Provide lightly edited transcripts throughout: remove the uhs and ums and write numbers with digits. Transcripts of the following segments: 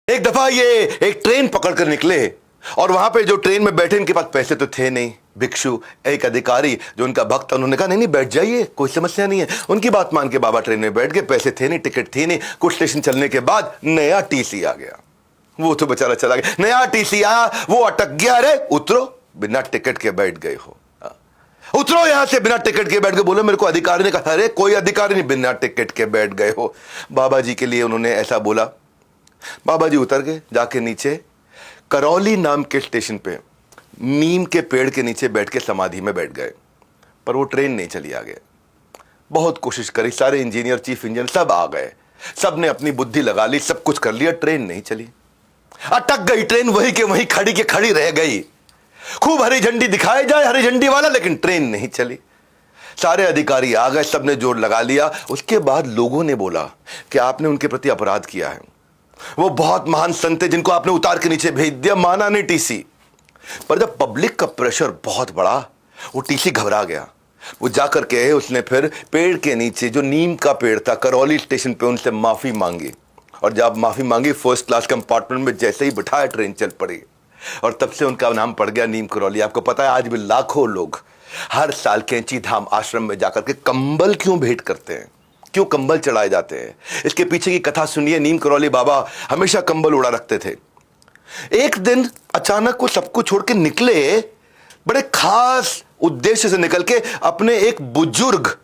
एक दफा ये एक ट्रेन पकड़ कर निकले और वहां पे जो ट्रेन में बैठे इनके पास पैसे तो थे नहीं। भिक्षु एक अधिकारी जो उनका भक्त, उन्होंने कहा नहीं नहीं बैठ जाइए, कोई समस्या नहीं है। उनकी बात मान के बाबा ट्रेन में बैठ गए। पैसे थे नहीं, टिकट थी नहीं। कुछ स्टेशन चलने के बाद नया टीसी आ गया। वो तो बेचारा चला गया। नया टीसी आया, वो अटक गया। अरे उतरो, बिना टिकट के बैठ गए हो, उतरो यहां से। बिना टिकट के बैठ गए। बोले मेरे को अधिकारी ने कहा। अरे कोई अधिकारी नहीं, बिना टिकट के बैठ गए हो। बाबा जी के लिए उन्होंने ऐसा बोला। बाबा जी उतर गए, जाके नीचे करौली नाम के स्टेशन पे नीम के पेड़ के नीचे बैठ के समाधि में बैठ गए। पर वो ट्रेन नहीं चली आगे। बहुत कोशिश करी, सारे इंजीनियर, चीफ इंजीनियर सब आ गए, सब ने अपनी बुद्धि लगा ली, सब कुछ कर लिया, ट्रेन नहीं चली। अटक गई ट्रेन, वहीं के वहीं खड़ी के खड़ी रह गई। खूब हरी झंडी दिखाई जाए, हरी झंडी वाला, लेकिन ट्रेन नहीं चली। सारे अधिकारी आ गए, सबने जोर लगा लिया। उसके बाद लोगों ने बोला कि आपने उनके प्रति अपराध किया है। वो बहुत महान संत है जिनको आपने उतार के नीचे भेज दिया। माना नहीं टीसी। पर जब पब्लिक का प्रेशर बहुत बड़ा, वो टीसी घबरा गया। वो जाकर के उसने फिर पेड़ के नीचे, जो नीम का पेड़ था, करौली स्टेशन पे उनसे माफी मांगी। और जब माफी मांगी, फर्स्ट क्लास कंपार्टमेंट में जैसे ही बिठाया, ट्रेन चल पड़ी। और तब से उनका नाम पड़ गया नीम करौली। आपको पता है आज भी लाखों लोग हर साल कैंची धाम आश्रम में जाकर के कंबल क्यों भेंट करते हैं, क्यों कंबल चढ़ाए जाते हैं? इसके पीछे की कथा सुनिए। नीम करौली बाबा हमेशा कंबल उड़ा रखते थे। एक दिन अचानक वो सबको छोड़ के निकले, बड़े खास उद्देश्य से निकल के। अपने एक बुजुर्ग,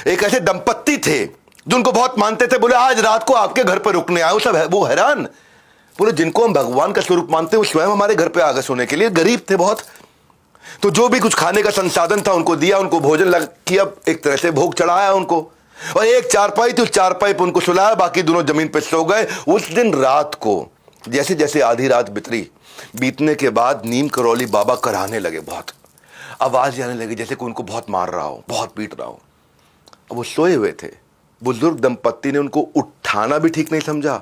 एक ऐसे दंपत्ति थे जो उनको बहुत मानते थे। बोले आज रात को आपके घर पर रुकने आए। सब वो हैरान। बोले जिनको हम भगवान का स्वरूप मानते हैं वो स्वयं हमारे घर पे आ गए सोने के लिए। गरीब थे बहुत, तो जो भी कुछ खाने का संसाधन था उनको दिया, उनको भोजन लग किया, एक तरह से भोग चढ़ाया उनको। और एक चारपाई थी, उस चारपाई पर उनको सुलाया, बाकी दोनों जमीन पर सो गए। उस दिन रात को जैसे जैसे आधी रात बीतने के बाद नीम करौली बाबा कराहने लगे। बहुत आवाज आने लगी जैसे कि उनको बहुत मार रहा हो, बहुत पीट रहा हो। वो सोए हुए थे। बुजुर्ग दंपत्ति ने उनको उठाना भी ठीक नहीं समझा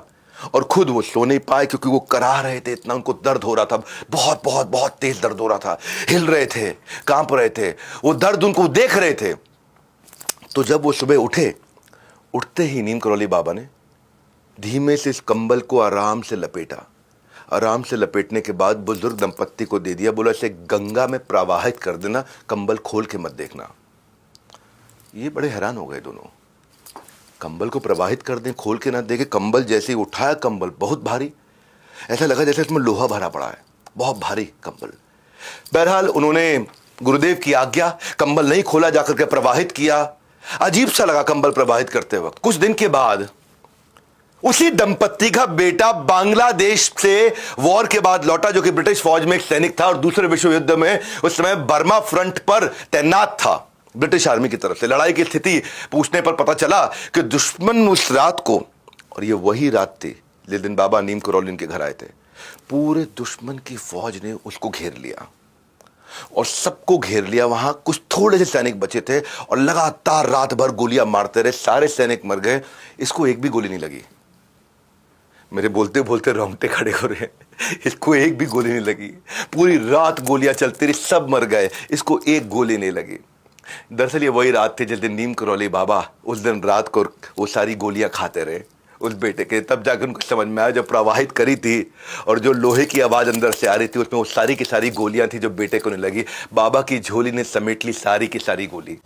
और खुद वो सो नहीं पाए, क्योंकि वो करा रहे थे। इतना उनको दर्द हो रहा था, बहुत बहुत बहुत तेज दर्द हो रहा था। हिल रहे थे, कांप रहे थे, वो दर्द उनको देख रहे थे। तो जब वो सुबह उठे, उठते ही नीम करौली बाबा ने धीमे से इस कंबल को आराम से लपेटा। आराम से लपेटने के बाद बुजुर्ग दंपत्ति को दे दिया। बोला इसे गंगा में प्रवाहित कर देना, कंबल खोल के मत देखना। ये बड़े हैरान हो गए दोनों। कंबल को प्रवाहित कर दें, खोल के ना देखे। कंबल जैसे ही उठाया, कंबल बहुत भारी, ऐसा लगा जैसे इसमें लोहा भरा पड़ा है, बहुत भारी कंबल। बहरहाल उन्होंने गुरुदेव की आज्ञा, कंबल नहीं खोला, जाकर के प्रवाहित किया। अजीब सा लगा कंबल प्रवाहित करते वक्त। कुछ दिन के बाद उसी दंपत्ति का बेटा बांग्लादेश से वॉर के बाद लौटा, जो कि ब्रिटिश फौज में एक सैनिक था और दूसरे विश्व युद्ध में उस समय बर्मा फ्रंट पर तैनात था ब्रिटिश आर्मी की तरफ से। लड़ाई की स्थिति पूछने पर पता चला कि दुश्मन उस रात को, और ये वही रात थी जिस दिन बाबा नीम करौली के घर आए थे, पूरे दुश्मन की फौज ने उसको घेर लिया और सबको घेर लिया। वहां कुछ थोड़े से सैनिक बचे थे और लगातार रात भर गोलियां मारते रहे। सारे सैनिक मर गए, इसको एक भी गोली नहीं लगी। मेरे बोलते बोलते रोंगटे खड़े हो रहे हैं। इसको एक भी गोली नहीं लगी। पूरी रात गोलियां चलती रही, सब मर गए, इसको एक गोली नहीं लगी। दरअसल ये वही रात थी जिस दिन नीम करौली बाबा उस दिन रात को वो सारी गोलियां खाते रहे उस बेटे के। तब जाकर उनको समझ में आया, जब प्रवाहित करी थी और जो लोहे की आवाज अंदर से आ रही थी, उसमें वो सारी की सारी गोलियां थी जो बेटे को नहीं लगी। बाबा की झोली ने समेट ली सारी की सारी गोली।